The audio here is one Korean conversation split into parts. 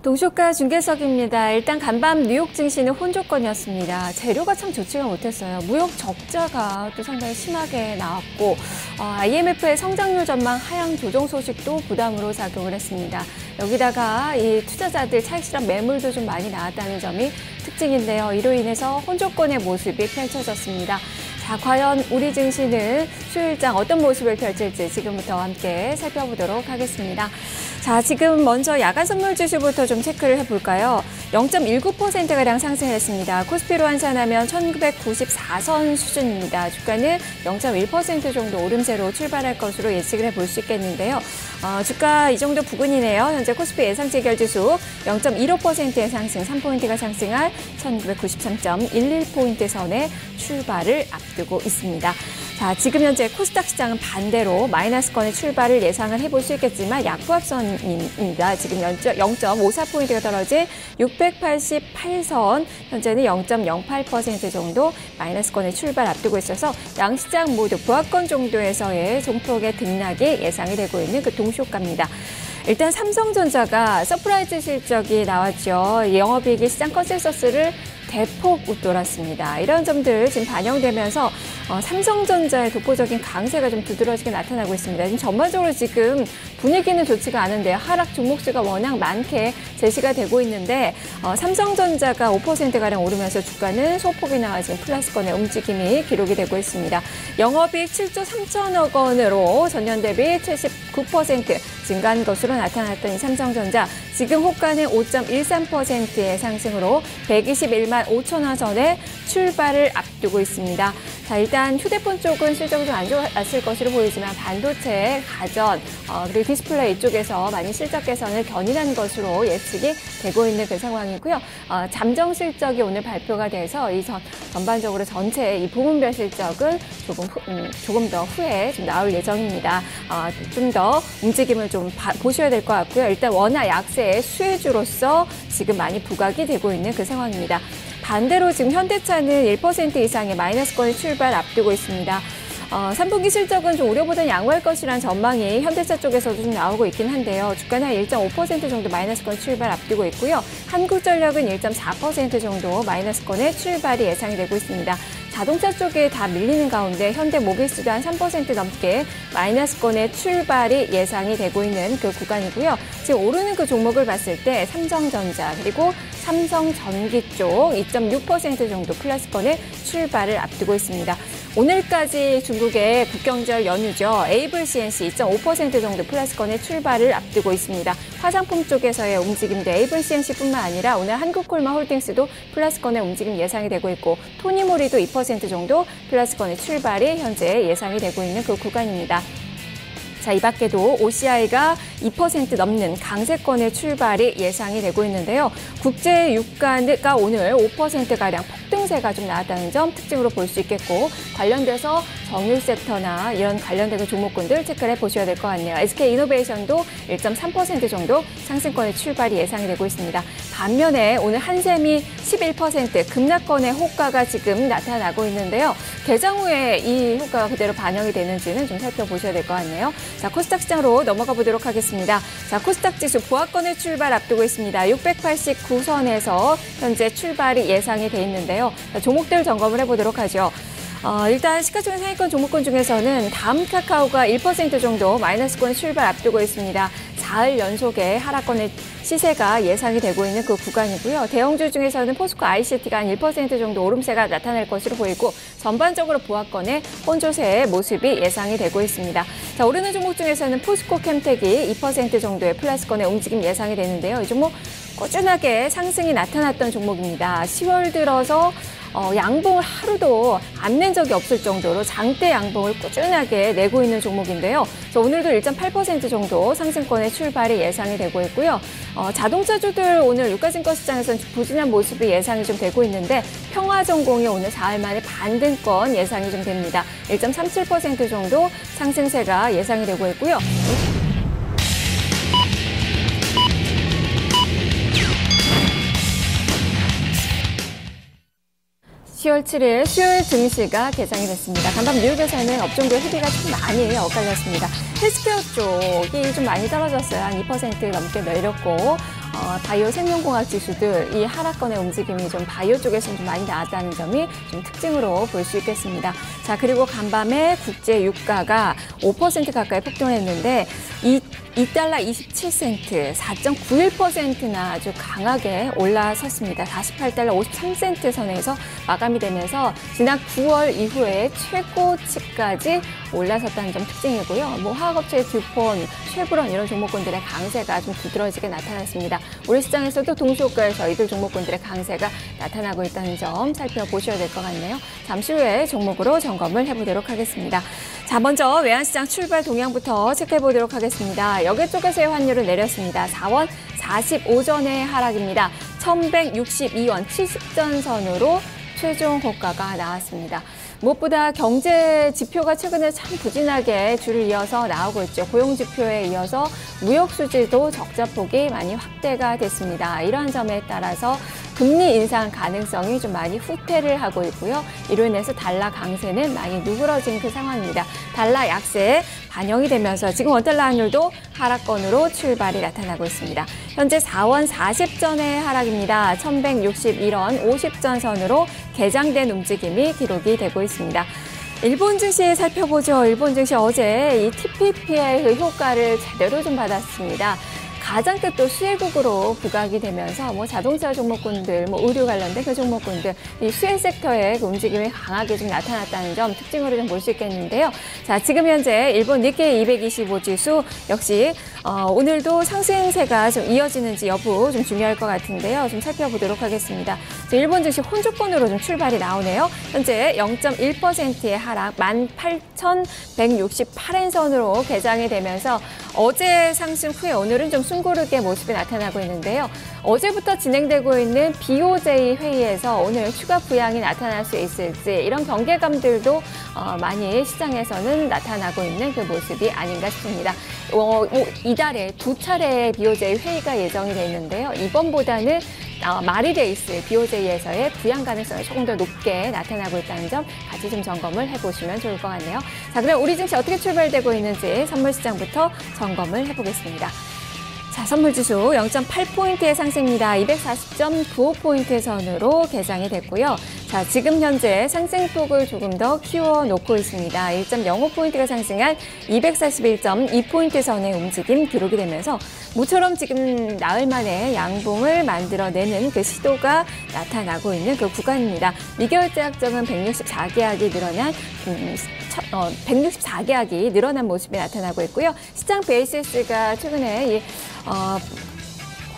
동시효과 중계석입니다. 일단 간밤 뉴욕 증시는 혼조권이었습니다. 재료가 참 좋지가 못했어요. 무역 적자가 또 상당히 심하게 나왔고 IMF의 성장률 전망 하향 조정 소식도 부담으로 작용을 했습니다. 여기다가 이 투자자들 차익 실현 매물도 좀 많이 나왔다는 점이 특징인데요. 이로 인해서 혼조권의 모습이 펼쳐졌습니다. 자, 과연 우리 증시는 수요일장 어떤 모습을 펼칠지 지금부터 함께 살펴보도록 하겠습니다. 자, 지금 먼저 야간 선물 지수부터 좀 체크를 해볼까요? 0.19%가량 상승했습니다. 코스피로 환산하면 1994선 수준입니다. 주가는 0.1% 정도 오름세로 출발할 것으로 예측을 해볼 수 있겠는데요. 주가 이 정도 부근이네요. 현재 코스피 예상체결지수 0.15%의 상승, 3포인트가 상승한 1993.11포인트 선에 출발을 앞두고 있습니다. 자, 지금 현재 코스닥 시장은 반대로 마이너스권의 출발을 예상을 해볼 수 있겠지만 약보합선입니다. 지금 0.54포인트가 떨어진 688선, 현재는 0.08% 정도 마이너스권의 출발 앞두고 있어서 양시장 모두 보합권 정도에서의 종폭의 등락이 예상이 되고 있는 그 동시효과입니다. 일단 삼성전자가 서프라이즈 실적이 나왔죠. 영업이익이 시장 컨센서스를 대폭 웃돌았습니다. 이런 점들 지금 반영되면서 삼성전자의 독보적인 강세가 좀 두드러지게 나타나고 있습니다. 지금 전반적으로 지금 분위기는 좋지가 않은데요. 하락 종목수가 워낙 많게 제시가 되고 있는데 삼성전자가 5%가량 오르면서 주가는 소폭이 나와 지금 플러스권의 움직임이 기록이 되고 있습니다. 영업이익 7조 3천억 원으로 전년 대비 79% 증가한 것으로 나타났던 이 삼성전자, 지금 호가는 5.13%의 상승으로 121만 5천 원 선에 출발을 앞두고 있습니다. 자, 일단 휴대폰 쪽은 실적이 좀 안 좋았을 것으로 보이지만 반도체, 가전, 그리고 디스플레이 이쪽에서 많이 실적 개선을 견인한 것으로 예측이 되고 있는 그 상황이고요. 잠정 실적이 오늘 발표가 돼서 이 전반적으로 전체 이 부문별 실적은 조금 더 후에 좀 나올 예정입니다. 좀 더 움직임을 좀 보셔야 될 것 같고요. 일단 워낙 약세의 수혜주로서 지금 많이 부각이 되고 있는 그 상황입니다. 반대로 지금 현대차는 1% 이상의 마이너스권의 출발 앞두고 있습니다. 3분기 실적은 좀 우려보다는 양호할 것이라는 전망이 현대차 쪽에서도 좀 나오고 있긴 한데요. 주가는 한 1.5% 정도 마이너스권 출발 앞두고 있고요. 한국전력은 1.4% 정도 마이너스권의 출발이 예상이 되고 있습니다. 자동차 쪽에 다 밀리는 가운데 현대모비스도 한 3% 넘게 마이너스권의 출발이 예상이 되고 있는 그 구간이고요. 지금 오르는 그 종목을 봤을 때 삼성전자 그리고 삼성전기 쪽 2.6% 정도 플러스권의 출발을 앞두고 있습니다. 오늘까지 중국의 국경절 연휴죠. 에이블 CNC 2.5% 정도 플러스권의 출발을 앞두고 있습니다. 화장품 쪽에서의 움직임도 에이블 CNC뿐만 아니라 오늘 한국콜마 홀딩스도 플러스권의 움직임 예상이 되고 있고 토니모리도 2% 정도 플러스권의 출발이 현재 예상이 되고 있는 그 구간입니다. 자, 이 밖에도 OCI가 2% 넘는 강세권의 출발이 예상이 되고 있는데요. 국제 유가가 오늘 5%가량 폭등세가 좀 나왔다는 점 특징으로 볼 수 있겠고, 관련돼서 정유 섹터나 이런 관련된 종목군들 체크를 해보셔야 될 것 같네요. SK이노베이션도 1.3% 정도 상승권의 출발이 예상이 되고 있습니다. 반면에 오늘 한샘이 11% 급락권의 호가가 지금 나타나고 있는데요. 개장 후에 이 효과가 그대로 반영이 되는지는 좀 살펴보셔야 될 것 같네요. 자, 코스닥 시장으로 넘어가 보도록 하겠습니다. 자, 코스닥 지수 보합권의 출발 앞두고 있습니다. 689선에서 현재 출발이 예상이 돼 있는데요. 자, 종목들 점검을 해보도록 하죠. 일단 시가총액 상위권 종목군 중에서는 다음카카오가 1% 정도 마이너스권 출발 앞두고 있습니다. 사흘 연속의 하락권의 시세가 예상이 되고 있는 그 구간이고요. 대형주 중에서는 포스코 ICT가 한 1% 정도 오름세가 나타날 것으로 보이고 전반적으로 보합권의 혼조세의 모습이 예상이 되고 있습니다. 자, 오르는 종목 중에서는 포스코 캠텍이 2% 정도의 플러스권의 움직임 예상이 되는데요. 이 종목 꾸준하게 상승이 나타났던 종목입니다. 10월 들어서 양봉을 하루도 안 낸 적이 없을 정도로 장대 양봉을 꾸준하게 내고 있는 종목인데요. 오늘도 1.8% 정도 상승권의 출발이 예상이 되고 있고요. 자동차주들 오늘 유가증권 시장에서는 부진한 모습이 예상이 좀 되고 있는데 평화전공이 오늘 4일 만에 반등권 예상이 좀 됩니다. 1.37% 정도 상승세가 예상이 되고 있고요. 10월 7일 수요일 증시가 개장이 됐습니다. 간밤 뉴욕에서는 업종별 흐리가 좀 많이 엇갈렸습니다. 헬스케어 쪽이 좀 많이 떨어졌어요. 한 2% 넘게 내렸고 바이오 생명공학 지수들 이 하락권의 움직임이 좀 바이오 쪽에서는 좀 많이 나왔다는 점이 좀 특징으로 볼 수 있겠습니다. 자, 그리고 간밤에 국제 유가가 5% 가까이 폭등했는데 2달러 27센트, 4.91%나 아주 강하게 올라섰습니다. 48달러 53센트 선에서 마감이 되면서 지난 9월 이후에 최고치까지 올라섰다는 점 특징이고요. 뭐 화학업체의 듀폰, 쉐브론 이런 종목군들의 강세가 좀 두드러지게 나타났습니다. 우리 시장에서도 동시효과에서 이들 종목군들의 강세가 나타나고 있다는 점 살펴보셔야 될 것 같네요. 잠시 후에 종목으로 점검을 해보도록 하겠습니다. 자, 먼저 외환시장 출발 동향부터 체크해보도록 하겠습니다. 여객 쪽에서의 환율을 내렸습니다. 4원 45전의 하락입니다. 1162원 70전 선으로 최종 고가가 나왔습니다. 무엇보다 경제 지표가 최근에 참 부진하게 줄을 이어서 나오고 있죠. 고용 지표에 이어서 무역 수지도 적자폭이 많이 확대가 됐습니다. 이러한 점에 따라서 금리 인상 가능성이 좀 많이 후퇴를 하고 있고요. 이로 인해서 달러 강세는 많이 누그러진 그 상황입니다. 달러 약세에 반영이 되면서 지금 원달러 환율도 하락권으로 출발이 나타나고 있습니다. 현재 4원 40전의 하락입니다. 1161원 50전 선으로 개장된 움직임이 기록이 되고 있습니다. 일본 증시 살펴보죠. 일본 증시 어제 이 TPP의 그 효과를 제대로 좀 받았습니다. 가장 또 수혜국으로 부각이 되면서 뭐 자동차 종목군들, 뭐 의료 관련된 그 종목군들, 이 수혜 섹터의 그 움직임이 강하게 좀 나타났다는 점 특징으로 좀 볼 수 있겠는데요. 자, 지금 현재 일본 니케이 225 지수 역시 오늘도 상승세가 좀 이어지는지 여부 좀 중요할 것 같은데요. 좀 살펴보도록 하겠습니다. 일본 증시 혼조권으로 좀 출발이 나오네요. 현재 0.1%의 하락, 18,168엔 선으로 개장이 되면서 어제 상승 후에 오늘은 좀 숨고르게 모습이 나타나고 있는데요. 어제부터 진행되고 있는 BOJ 회의에서 오늘 추가 부양이 나타날 수 있을지 이런 경계감들도 많이 시장에서는 나타나고 있는 그 모습이 아닌가 싶습니다. 이달에 2차례의 BOJ 회의가 예정이 돼 있는데요. 이번보다는 말이 돼 있을 BOJ에서의 부양 가능성이 조금 더 높게 나타나고 있다는 점 같이 좀 점검을 해보시면 좋을 것 같네요. 자, 그럼 우리 증시 어떻게 출발되고 있는지 선물시장부터 점검을 해보겠습니다. 자, 선물지수 0.8포인트의 상승입니다. 240.95포인트 선으로 개장이 됐고요. 자, 지금 현재 상승폭을 조금 더 키워놓고 있습니다. 1.05포인트가 상승한 241.2포인트 선의 움직임 기록이 되면서 모처럼 지금 나흘 만에 양봉을 만들어내는 그 시도가 나타나고 있는 그 구간입니다. 미결제 약정은 164계약이 늘어난 164계약이 늘어난 모습이 나타나고 있고요. 시장 베이시스가 최근에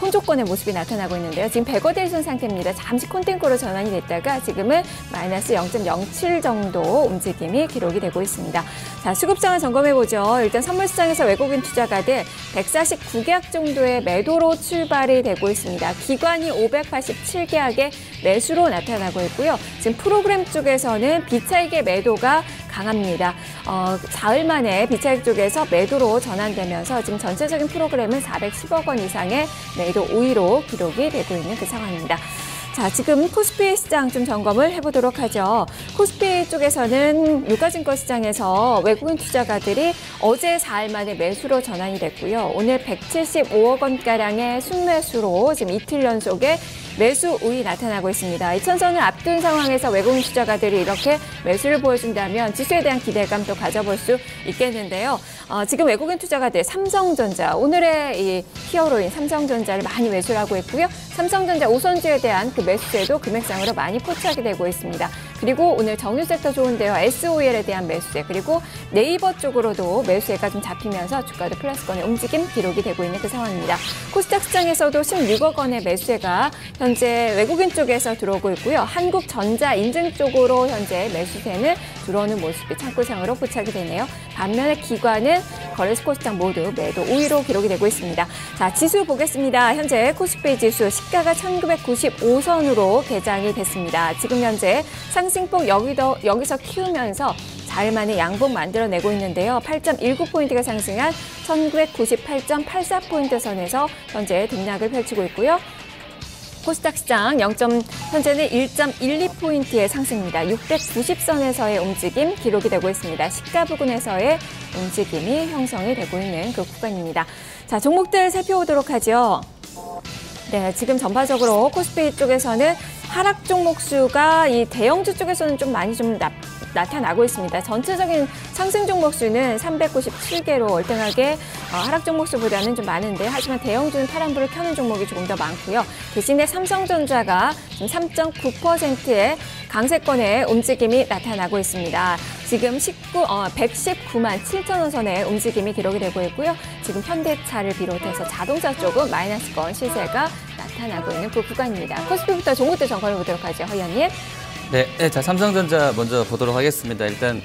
혼조권의 모습이 나타나고 있는데요. 지금 100원 대손 상태입니다. 잠시 콘텐츠로 전환이 됐다가 지금은 마이너스 0.07 정도 움직임이 기록이 되고 있습니다. 자, 수급장을 점검해보죠. 일단 선물시장에서 외국인 투자가들 149계약 정도의 매도로 출발이 되고 있습니다. 기관이 587계약의 매수로 나타나고 있고요. 지금 프로그램 쪽에서는 비차익의 매도가 강합니다. 사흘 만에 비차익 쪽에서 매도로 전환되면서 지금 전체적인 프로그램은 410억 원 이상의 매도 우위로 기록이 되고 있는 그 상황입니다. 자, 지금 코스피 시장 좀 점검을 해보도록 하죠. 코스피 쪽에서는 유가증권 시장에서 외국인 투자가들이 어제 4일 만에 매수로 전환이 됐고요. 오늘 175억 원가량의 순매수로 지금 이틀 연속에 매수 우위 나타나고 있습니다. 2천선을 앞둔 상황에서 외국인 투자가들이 이렇게 매수를 보여준다면 지수에 대한 기대감도 가져볼 수 있겠는데요. 지금 외국인 투자가들 삼성전자, 오늘의 이 히어로인 삼성전자를 많이 매수를 하고 있고요. 삼성전자 우선주에 대한 그 매수세도 금액상으로 많이 포착이 되고 있습니다. 그리고 오늘 정유 섹터 좋은데요. SOL에 대한 매수세, 그리고 네이버 쪽으로도 매수세가 좀 잡히면서 주가도 플러스권의 움직임 기록이 되고 있는 그 상황입니다. 코스닥 시장에서도 16억 원의 매수세가 현재 외국인 쪽에서 들어오고 있고요. 한국전자 인증 쪽으로 현재 매수세는 들어오는 모습이 창구상으로 포착이 되네요. 반면에 기관은 거래소 코스닥 모두 매도 우위로 기록이 되고 있습니다. 자, 지수 보겠습니다. 현재 코스피 지수 시가가 1995선으로 개장이 됐습니다. 지금 현재 상승폭 여기서 키우면서 4일 만에 양봉 만들어내고 있는데요. 8.19포인트가 상승한 1998.84포인트 선에서 현재 등락을 펼치고 있고요. 코스닥 시장 현재는 1.12포인트의 상승입니다. 690선에서의 움직임 기록이 되고 있습니다. 시가 부근에서의 움직임이 형성이 되고 있는 그 구간입니다. 자, 종목들 살펴보도록 하죠. 네, 지금 전반적으로 코스피 쪽에서는 하락 종목 수가 이 대형주 쪽에서는 좀 많이 나타나고 있습니다. 전체적인 상승 종목 수는 397개로 월등하게 하락 종목 수보다는 좀 많은데, 하지만 대형주는 파란불을 켜는 종목이 조금 더 많고요. 대신에 삼성전자가 지금 3.9%의 강세권의 움직임이 나타나고 있습니다. 지금 119만 7천 원 선의 움직임이 기록이 되고 있고요. 지금 현대차를 비롯해서 자동차 쪽은 마이너스권 시세가 나타나고 있는 그 구간입니다. 코스피부터 종목들 점검해 보도록 하죠. 허 의원님. 네, 자 삼성전자 먼저 보도록 하겠습니다. 일단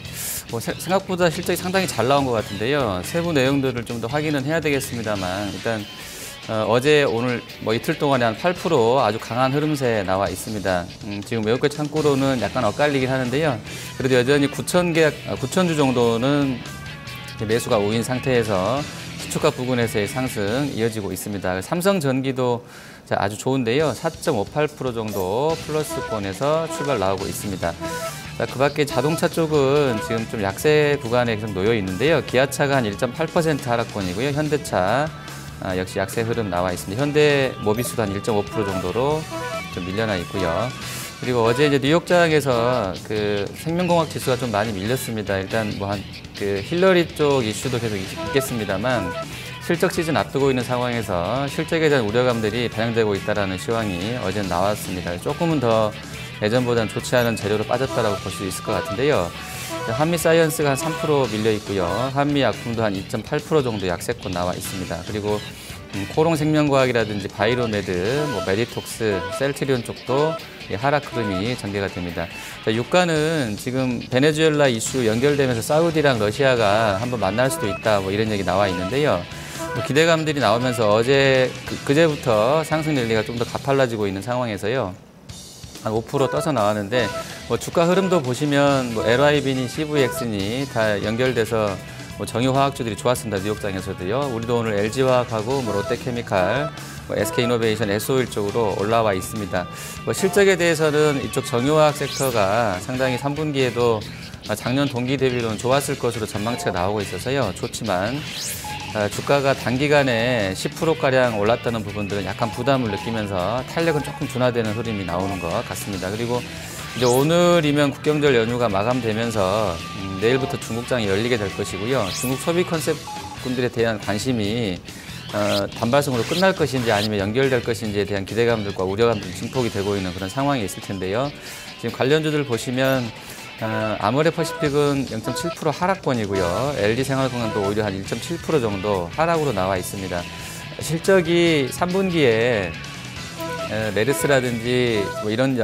생각보다 실적이 상당히 잘 나온 것 같은데요. 세부 내용들을 좀 더 확인은 해야 되겠습니다만, 일단 어제 오늘 이틀 동안에 한 8% 아주 강한 흐름세에 나와 있습니다. 지금 외국계 창구로는 약간 엇갈리긴 하는데요. 그래도 여전히 9,000주 정도는 매수가 우인 상태에서 시초가 부근에서의 상승 이어지고 있습니다. 삼성전기도 아주 좋은데요. 4.58% 정도 플러스권에서 출발 나오고 있습니다. 그 밖에 자동차 쪽은 지금 좀 약세 구간에 계속 놓여 있는데요. 기아차가 한 1.8% 하락권이고요. 현대차 역시 약세 흐름 나와 있습니다. 현대 모비스도 한 1.5% 정도로 좀 밀려나 있고요. 그리고 어제 이제 뉴욕장에서 그 생명공학 지수가 좀 많이 밀렸습니다. 일단 힐러리 쪽 이슈도 계속 있겠습니다만, 실적 시즌 앞두고 있는 상황에서 실적에 대한 우려감들이 반영되고 있다는 시황이 어제는 나왔습니다. 조금은 더 예전보다는 좋지 않은 재료로 빠졌다라고 볼 수 있을 것 같은데요. 한미사이언스가 한 3% 밀려 있고요. 한미약품도 한 2.8% 정도 약세권 나와 있습니다. 그리고 코롱생명과학이라든지 바이로메드, 메디톡스, 셀트리온 쪽도 하락 흐름이 전개가 됩니다. 유가는 지금 베네수엘라 이슈 연결되면서 사우디랑 러시아가 한번 만날 수도 있다, 이런 얘기 나와 있는데요. 기대감들이 나오면서 어제 그제부터 상승 랠리가 좀 더 가팔라지고 있는 상황에서요. 한 5% 떠서 나왔는데, 주가 흐름도 보시면 LYB니 CVX니 다 연결돼서 정유화학주들이 좋았습니다. 뉴욕장에서도요. 우리도 오늘 LG화학하고 롯데케미칼, SK이노베이션, S-오일 쪽으로 올라와 있습니다. 실적에 대해서는 이쪽 정유화학 섹터가 상당히 3분기에도 작년 동기 대비로는 좋았을 것으로 전망치가 나오고 있어서요. 좋지만 주가가 단기간에 10%가량 올랐다는 부분들은 약간 부담을 느끼면서 탄력은 조금 둔화되는 흐름이 나오는 것 같습니다. 그리고 이제 오늘이면 국경절 연휴가 마감되면서 내일부터 중국장이 열리게 될 것이고요. 중국 소비 컨셉군들에 대한 관심이 단발성으로 끝날 것인지 아니면 연결될 것인지에 대한 기대감들과 우려감들이 증폭이 되고 있는 그런 상황이 있을 텐데요. 지금 관련주들 보시면 아모레퍼시픽은 0.7% 하락권이고요. LG생활건강도 오히려 한 1.7% 정도 하락으로 나와 있습니다. 실적이 3분기에 메르스라든지 이런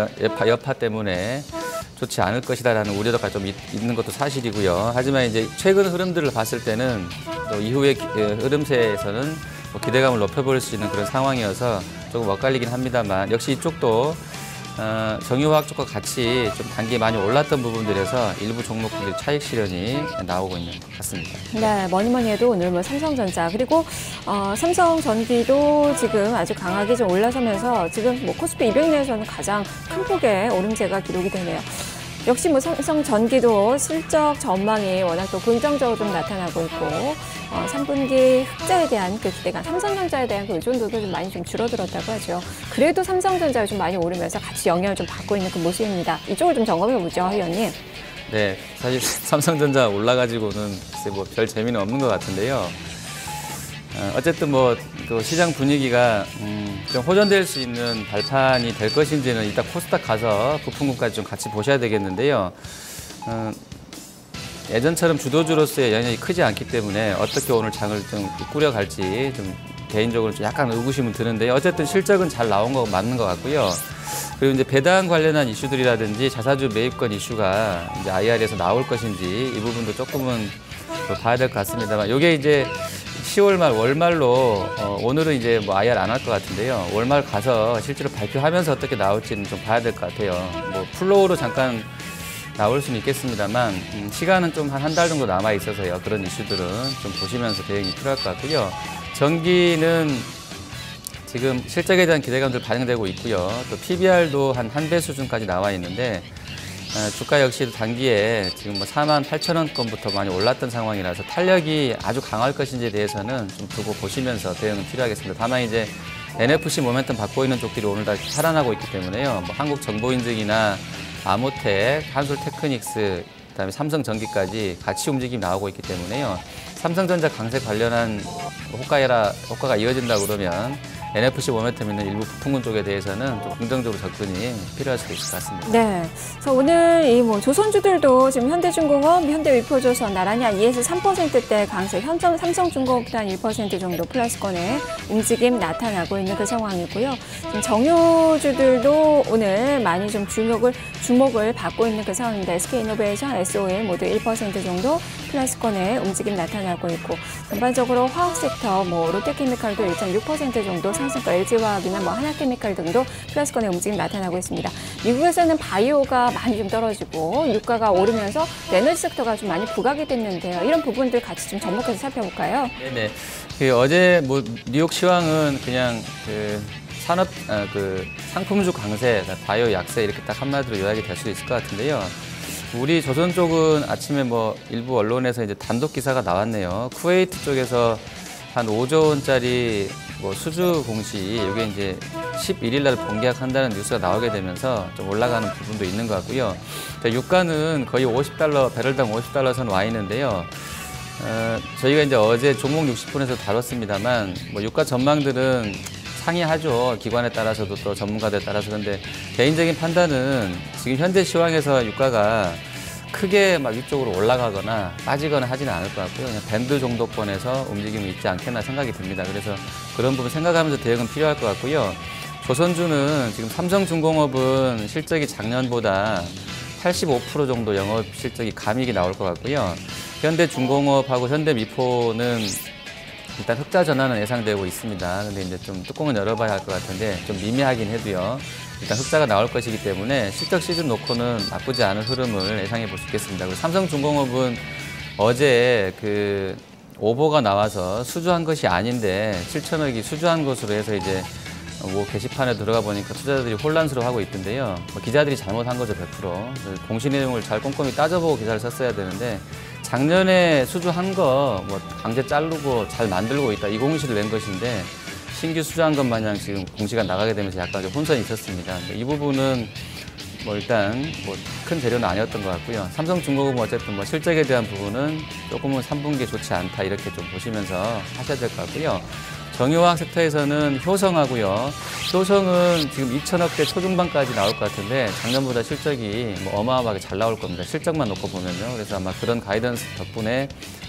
여파 때문에 좋지 않을 것이다라는 우려가 좀 있는 것도 사실이고요. 하지만 이제 최근 흐름들을 봤을 때는 또 이후의 흐름세에서는 기대감을 높여볼 수 있는 그런 상황이어서 조금 엇갈리긴 합니다만, 역시 이쪽도 정유화학 쪽과 같이 좀 단기에 많이 올랐던 부분들에서 일부 종목들이 차익 실현이 나오고 있는 것 같습니다. 네, 뭐니뭐니 해도 오늘 삼성전자 그리고 삼성전기도 지금 아주 강하게 좀 올라서면서 지금 코스피 200 내에서는 가장 큰 폭의 오름세가 기록이 되네요. 역시 삼성전기도 실적 전망이 워낙 또 긍정적으로 좀 나타나고 있고 3분기 흑자에 대한 그 기대감, 삼성전자에 대한 그 의존도도 좀 많이 좀 줄어들었다고 하죠. 그래도 삼성전자가 좀 많이 오르면서 같이 영향을 좀 받고 있는 그 모습입니다. 이쪽을 좀 점검해 보죠, 의원님. 네, 사실 삼성전자 올라가지고는 별 재미는 없는 것 같은데요. 어쨌든 그 시장 분위기가 좀 호전될 수 있는 발판이 될 것인지는 이따 코스닥 가서 부품군까지 좀 같이 보셔야 되겠는데요. 예전처럼 주도주로서의 영향이 크지 않기 때문에 어떻게 오늘 장을 좀 꾸려갈지 좀 개인적으로 좀 약간 의구심은 드는데, 어쨌든 실적은 잘 나온 거 맞는 것 같고요. 그리고 이제 배당 관련한 이슈들이라든지 자사주 매입권 이슈가 이제 IR에서 나올 것인지 이 부분도 조금은 또 봐야 될 것 같습니다만, 이게 이제 10월 말 월말로 오늘은 이제 IR 안 할 것 같은데요. 월말 가서 실제로 발표하면서 어떻게 나올지는 좀 봐야 될 것 같아요. 플로우로 잠깐 나올 수는 있겠습니다만 시간은 좀 한 달 정도 남아 있어서요. 그런 이슈들은 좀 보시면서 대응이 필요할 것 같고요. 전기는 지금 실적에 대한 기대감들 반영되고 있고요. 또 PBR도 한 배 수준까지 나와 있는데 주가 역시 단기에 지금 48,000원권부터 많이 올랐던 상황이라서 탄력이 아주 강할 것인지에 대해서는 좀 두고 보시면서 대응은 필요하겠습니다. 다만 이제 NFC 모멘텀 받고 있는 쪽들이 오늘 다 살아나고 있기 때문에요. 뭐 한국정보인증이나 아모텍, 한솔테크닉스, 그다음에 삼성전기까지 같이 움직임이 나오고 있기 때문에요. 삼성전자 강세 관련한 효과가 이어진다 그러면 NFC 모멘텀 있는 일부 부품군 쪽에 대해서는 좀 긍정적으로 접근이 필요할 수도 있을 것 같습니다. 네. 그래서 오늘 이 뭐 조선주들도 지금 현대중공업, 현대위포조선 나란히 한 2에서 3%대 강세, 삼성중공업도 한 1% 정도 플러스권의 움직임 나타나고 있는 그 상황이고요. 지금 정유주들도 오늘 많이 좀 주목을 받고 있는 그 상황입니다. SK이노베이션, SOL 모두 1% 정도 플러스권의 움직임 나타나고 있고, 전반적으로 화학 섹터, 뭐 롯데케미칼도 1.6% 정도 상승과 LG화학이나 뭐 하나케미칼 등도 플러스권의 움직임 나타나고 있습니다. 미국에서는 바이오가 많이 좀 떨어지고 유가가 오르면서 에너지 섹터가 좀 많이 부각이 됐는데요. 이런 부분들 같이 좀 접목해서 살펴볼까요? 네네. 어제 뭐 뉴욕 시황은 그냥 상품주 강세, 바이오 약세 이렇게 딱 한마디로 요약이 될 수 있을 것 같은데요. 우리 조선 쪽은 아침에 뭐 일부 언론에서 이제 단독 기사가 나왔네요. 쿠웨이트 쪽에서 한 5조 원짜리 뭐 수주 공시, 이게 이제 11일 날 본계약한다는 뉴스가 나오게 되면서 좀 올라가는 부분도 있는 것 같고요. 유가는 거의 $50, 배럴당 $50 선 와 있는데요. 저희가 이제 어제 종목 60분에서 다뤘습니다만, 뭐 유가 전망들은 상이하죠. 기관에 따라서도 또 전문가들에 따라서. 그런데 개인적인 판단은 지금 현재 시황에서 유가가 크게 막 위쪽으로 올라가거나 빠지거나 하지는 않을 것 같고요. 그냥 밴드 정도권에서 움직임이 있지 않겠나 생각이 듭니다. 그래서 그런 부분 생각하면서 대응은 필요할 것 같고요. 조선주는 지금 삼성중공업은 실적이 작년보다 85% 정도 영업 실적이 감익이 나올 것 같고요. 현대중공업하고 현대미포는 일단 흑자 전환은 예상되고 있습니다. 근데 이제 좀 뚜껑은 열어봐야 할 것 같은데 좀 미미하긴 해도요. 일단 흑자가 나올 것이기 때문에 실적 시즌 놓고는 나쁘지 않은 흐름을 예상해 볼 수 있겠습니다. 그리고 삼성중공업은 어제 그 오보가 나와서 수주한 것이 아닌데 7천억이 수주한 것으로 해서 이제 뭐 게시판에 들어가 보니까 투자자들이 혼란스러워하고 있던데요. 뭐 기자들이 잘못한 거죠, 100%. 공시 내용을 잘 꼼꼼히 따져보고 기사를 썼어야 되는데 작년에 수주한 거 뭐 강제 자르고 잘 만들고 있다, 이 공시를 낸 것인데 신규 수주한 것 마냥 지금 공시가 나가게 되면서 약간 좀 혼선이 있었습니다. 이 부분은 뭐 일단 뭐 큰 재료는 아니었던 것 같고요. 삼성중공업은 어쨌든 뭐 실적에 대한 부분은 조금은 3분기에 좋지 않다 이렇게 좀 보시면서 하셔야 될 것 같고요. 정유화학 섹터에서는 효성하고요. 효성은 지금 2천억대 초중반까지 나올 것 같은데 작년보다 실적이 뭐 어마어마하게 잘 나올 겁니다. 실적만 놓고 보면요. 그래서 아마 그런 가이던스 덕분에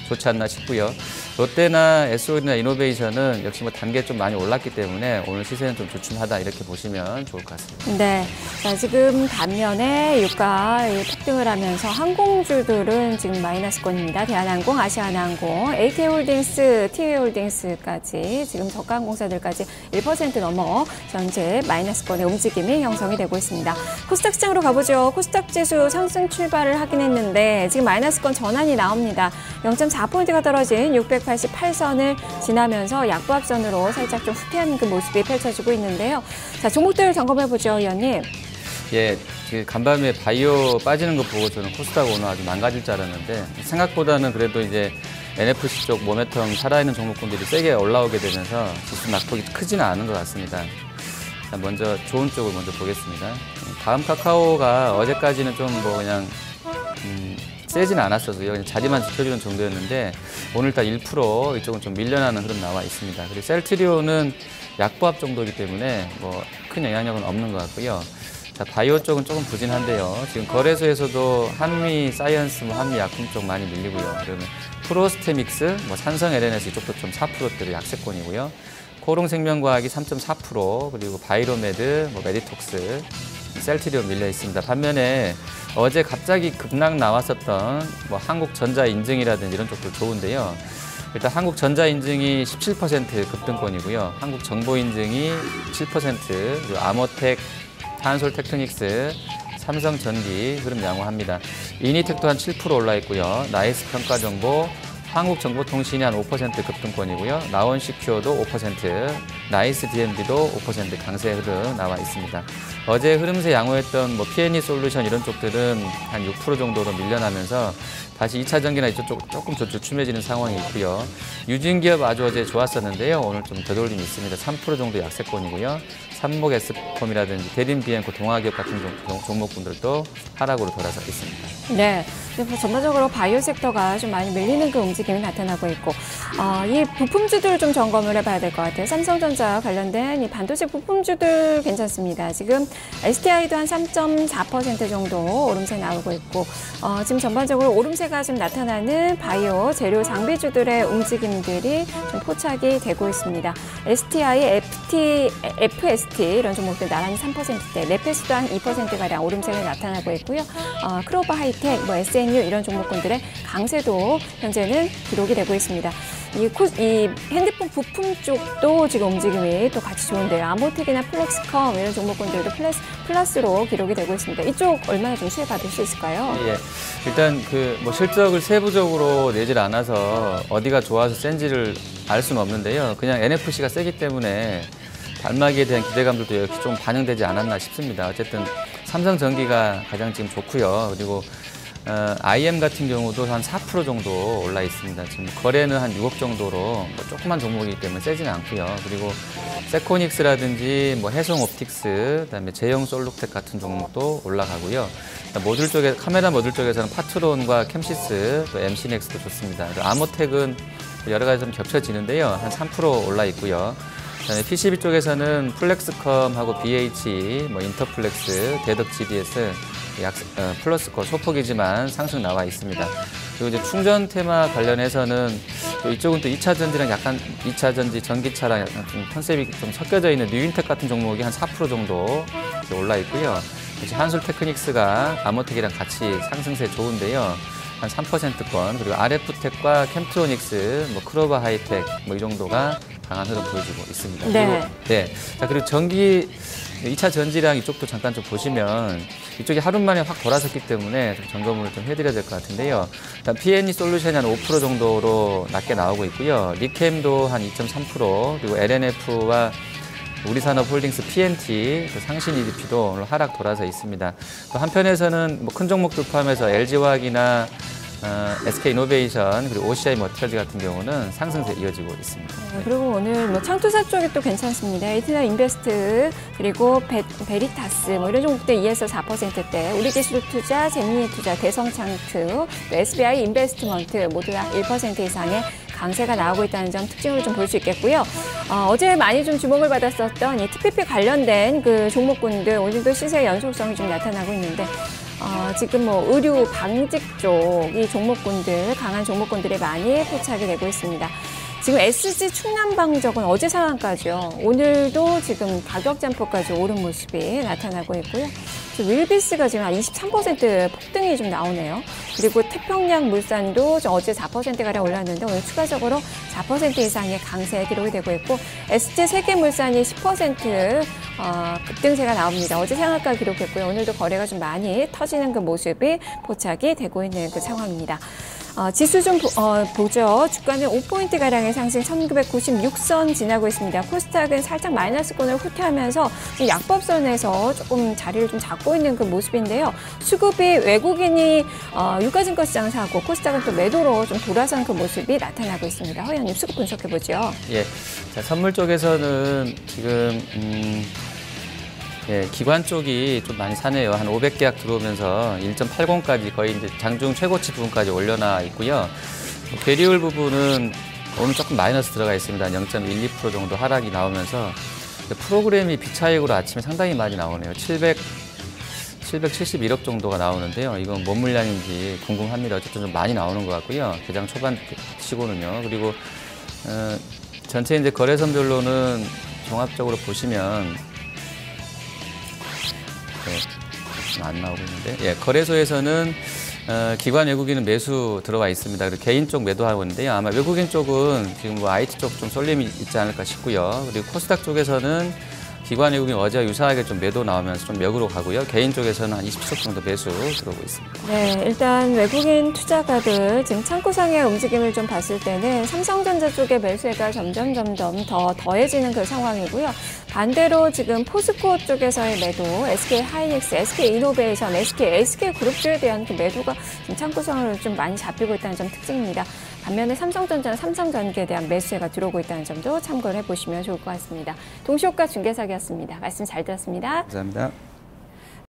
좋지 않나 싶고요. 롯데나 SOL이나 이노베이션은 역시 뭐 단계 좀 많이 올랐기 때문에 오늘 시세는 좀 주춤하다 이렇게 보시면 좋을 것 같습니다. 네. 자, 지금 반면에 유가 폭등을 하면서 항공주들은 지금 마이너스권입니다. 대한항공, 아시아나항공, AK홀딩스, TV홀딩스까지 지금 저가항공사들까지 1% 넘어 전체 마이너스권의 움직임이 형성이 되고 있습니다. 코스닥 시장으로 가보죠. 코스닥 지수 상승 출발을 하긴 했는데 지금 마이너스권 전환이 나옵니다. 0.4포인트가 떨어진 688선을 지나면서 약보합선으로 살짝 좀 후퇴하는 그 모습이 펼쳐지고 있는데요. 자, 종목들 점검해보죠, 위원님. 예, 간밤에 바이오 빠지는 거 보고 저는 코스닥 오늘 아주 망가질 줄 알았는데 생각보다는 그래도 이제 NFC 쪽 모멘텀 살아있는 종목군들이 세게 올라오게 되면서 지수 낙폭이 크지는 않은 것 같습니다. 자, 먼저 좋은 쪽을 먼저 보겠습니다. 다음 카카오가 어제까지는 좀 뭐 그냥 세지는 않았어서요. 그냥 자리만 지켜주는 정도였는데 오늘 딱 1% 이쪽은 좀 밀려나는 흐름 나와 있습니다. 그리고 셀트리온은 약보합 정도이기 때문에 뭐 큰 영향력은 없는 것 같고요. 자, 바이오 쪽은 조금 부진한데요. 지금 거래소에서도 한미 사이언스, 한미 약품 쪽 많이 밀리고요. 그러면 프로스테믹스, 산성 LNS 이쪽도 좀 4%대로 약세권이고요. 코롱생명과학이 3.4%, 그리고 바이로메드, 메디톡스, 셀트리온 밀려 있습니다. 반면에 어제 갑자기 급락 나왔었던 한국전자인증이라든지 이런 쪽도 좋은데요. 일단 한국전자인증이 17% 급등권이고요. 한국정보인증이 7%, 그리고 아모텍, 한솔테크닉스, 삼성전기 흐름 양호합니다. 이니텍도 한 7% 올라 있고요. 나이스 평가정보, 한국정보통신이 한 5% 급등권이고요. 나원시큐어도 5%, 나이스 DMB도 5% 강세 흐름 나와 있습니다. 어제 흐름세 양호했던 P&E 솔루션 이런 쪽들은 한 6% 정도로 밀려나면서 다시 2차 전기나 이쪽 조금 주춤해지는 상황이 있고요. 유진기업 아주 어제 좋았었는데요. 오늘 좀 되돌림이 있습니다. 3% 정도 약세권이고요. 삼목 S폼이라든지 대림 비엔코 동아기업 같은 종목군들도 하락으로 돌아서 있습니다. 네, 전반적으로 바이오 섹터가 좀 많이 밀리는 그 움직임이 나타나고 있고, 이 부품주들을 좀 점검을 해봐야 될 것 같아요. 삼성전자 관련된 이 반도체 부품주들 괜찮습니다. 지금 STI도 한 3.4% 정도 오름세 나오고 있고, 지금 전반적으로 오름세가 좀 나타나는 바이오 재료 장비주들의 움직임들이 좀 포착이 되고 있습니다. STI, FST 이런 종목들 나란히 3%대, 레페스도 한 2%가량 오름세가 나타나고 있고요. 크로버 하이텍, SNU 이런 종목군들의 강세도 현재는 기록이 되고 있습니다. 이 핸드폰 부품 쪽도 지금 움직임이 또 같이 좋은데요. 아모텍이나 플렉스컴 이런 종목군들도 플러스로 기록이 되고 있습니다. 이쪽 얼마나 좀 수혜받을 수 있을까요? 예. 일단 실적을 세부적으로 내질 않아서 어디가 좋아서 센지를 알 수는 없는데요. 그냥 NFC가 세기 때문에 단마기에 대한 기대감들도 역시 좀 반영되지 않았나 싶습니다. 어쨌든 삼성전기가 가장 지금 좋고요. 그리고 IM 같은 경우도 한 4% 정도 올라 있습니다. 지금 거래는 한 6억 정도로 조그만 종목이기 때문에 세지는 않고요. 그리고 세코닉스라든지 해성 옵틱스, 그다음에 제형 솔루텍 같은 종목도 올라가고요. 모듈 쪽에 카메라 모듈 쪽에서는 파트론과 캠시스, 또 MC넥스도 좋습니다. 아모텍은 여러 가지 좀 겹쳐지는데요. 한 3% 올라 있고요. 그다음에 PCB 쪽에서는 플렉스컴하고 BH, 인터플렉스, 대덕 GDS, 플러스코 소폭이지만 상승 나와 있습니다. 그리고 이제 충전 테마 관련해서는 또 이쪽은 또 2차 전지랑 약간 2차 전지 전기차랑 약간 좀 컨셉이 좀 섞여져 있는 뉴인텍 같은 종목이 한 4% 정도 올라 있고요. 한솔 테크닉스가 아모텍이랑 같이 상승세 좋은데요. 한 3%권, 그리고 RF텍과 캠트로닉스, 크로버 하이텍 이 정도가 강한 흐름 보여주고 있습니다. 네. 그리고 전기 2차 전지랑 이쪽도 잠깐 좀 보시면 이쪽이 하루 만에 확 돌아섰기 때문에 좀 점검을 좀 해드려야 될 것 같은데요. 일단 P&E 솔루션이 한 5% 정도로 낮게 나오고 있고요. 리캠도 한 2.3%, 그리고 LNF와 우리산업홀딩스 PNT, 상신 EDP도 오늘 하락 돌아서 있습니다. 또 한편에서는 큰 종목들 포함해서 LG화학이나 SK이노베이션 그리고 OCI 머티리얼즈 같은 경우는 상승세 이어지고 있습니다. 네, 그리고 오늘 창투사 쪽이 또 괜찮습니다. 에이티나 인베스트 그리고 베리타스 이런 종목들 2에서 4%대, 우리기술투자, 재미투자, 대성창투, SBI 인베스트먼트 모두 다 1% 이상의 강세가 나오고 있다는 점 특징으로 좀 볼 수 있겠고요. 어제 많이 좀 주목을 받았었던 이 TPP 관련된 그 종목군들 오늘도 시세 연속성이 좀 나타나고 있는데 지금 의류 방직 쪽 이 종목군들 강한 종목군들이 많이 포착이 되고 있습니다. 지금 SG 충남방적은 어제 상한가죠. 오늘도 지금 가격 잠포까지 오른 모습이 나타나고 있고요. 윌비스가 지금 한 23% 폭등이 좀 나오네요. 그리고 태평양 물산도 어제 4%가량 올랐는데 오늘 추가적으로 4% 이상의 강세 기록이 되고 있고, SG 세계물산이 10% 급등세가 나옵니다. 어제 상한가 기록했고요. 오늘도 거래가 좀 많이 터지는 그 모습이 포착이 되고 있는 그 상황입니다. 지수 좀 보죠. 주가는 5포인트가량의 상승 1996선 지나고 있습니다. 코스닥은 살짝 마이너스권을 후퇴하면서 지금 약법선에서 조금 자리를 좀 잡고 있는 그 모습인데요. 수급이 외국인이 유가증권시장 사고 코스닥은 또 매도로 좀 돌아선 그 모습이 나타나고 있습니다. 허 의원님 수급 분석해보죠. 예, 자, 선물 쪽에서는 지금 기관 쪽이 좀 많이 사네요. 한 500계약 들어오면서 1.80까지 거의 이제 장중 최고치 부분까지 올려놔 있고요. 배리올 부분은 오늘 조금 마이너스 들어가 있습니다. 0.12% 정도 하락이 나오면서 프로그램이 비차익으로 아침에 상당히 많이 나오네요. 771억 정도가 나오는데요. 이건 뭔 물량인지 궁금합니다. 어쨌든 좀 많이 나오는 것 같고요. 개장 초반 치고는요. 그리고 전체 이제 거래선별로는 종합적으로 보시면 안 나오고 있는데, 거래소에서는 기관 외국인은 매수 들어와 있습니다. 그리고 개인 쪽 매도하고 있는데요. 아마 외국인 쪽은 지금 IT 쪽 좀 쏠림이 있지 않을까 싶고요. 그리고 코스닥 쪽에서는 기관 외국인 어제와 유사하게 좀 매도 나오면서 좀 역으로 가고요. 개인 쪽에서는 한 20쪽 정도 매수 들어오고 있습니다. 네, 일단 외국인 투자가들 지금 창구상의 움직임을 좀 봤을 때는 삼성전자 쪽의 매수가 점점 더 더해지는 그 상황이고요. 반대로 지금 포스코 쪽에서의 매도, SK하이닉스, SK이노베이션, SK그룹주에 대한 그 매도가 지금 창구상으로 좀 많이 잡히고 있다는 점 특징입니다. 반면에 삼성전자는 삼성전기에 대한 매수가 들어오고 있다는 점도 참고를 해보시면 좋을 것 같습니다. 동시효과 중개사기였습니다. 말씀 잘 들었습니다. 감사합니다.